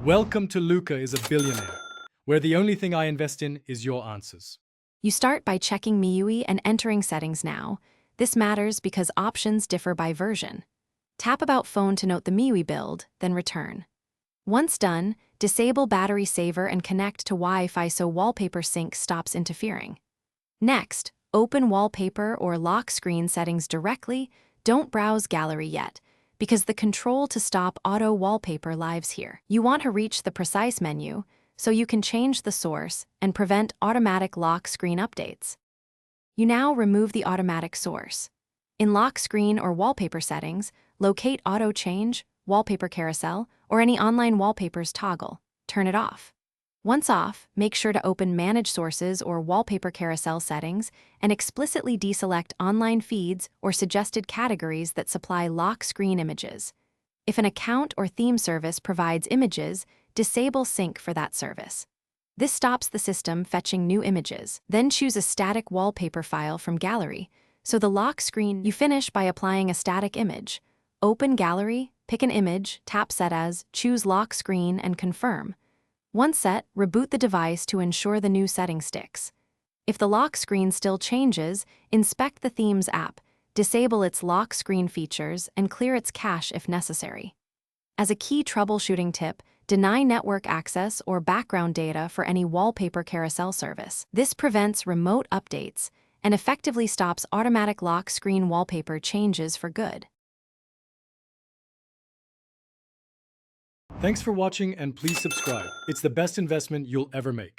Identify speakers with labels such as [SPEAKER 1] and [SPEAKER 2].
[SPEAKER 1] Welcome to Luca is a Billionaire, where the only thing I invest in is your answers.
[SPEAKER 2] You start by checking MIUI and entering settings now. This matters because options differ by version. Tap About Phone to note the MIUI build, then return. Once done, disable battery saver and connect to Wi-Fi so wallpaper sync stops interfering. Next, open wallpaper or lock screen settings directly. Don't browse gallery yet, because the control to stop auto wallpaper lives here. You want to reach the precise menu, so you can change the source and prevent automatic lock screen updates. You now remove the automatic source. In lock screen or wallpaper settings, locate Auto Change, Wallpaper Carousel, or any online wallpapers toggle. Turn it off. Once off, make sure to open Manage Sources or Wallpaper Carousel settings and explicitly deselect online feeds or suggested categories that supply lock screen images. If an account or theme service provides images, disable sync for that service. This stops the system fetching new images. Then choose a static wallpaper file from gallery, so the lock screen you finish by applying a static image. Open gallery, pick an image, tap Set As, choose lock screen, and confirm. Once set, reboot the device to ensure the new setting sticks. If the lock screen still changes, inspect the Themes app, disable its lock screen features, and clear its cache if necessary. As a key troubleshooting tip, deny network access or background data for any wallpaper carousel service. This prevents remote updates and effectively stops automatic lock screen wallpaper changes for good.
[SPEAKER 1] Thanks for watching and please subscribe. It's the best investment you'll ever make.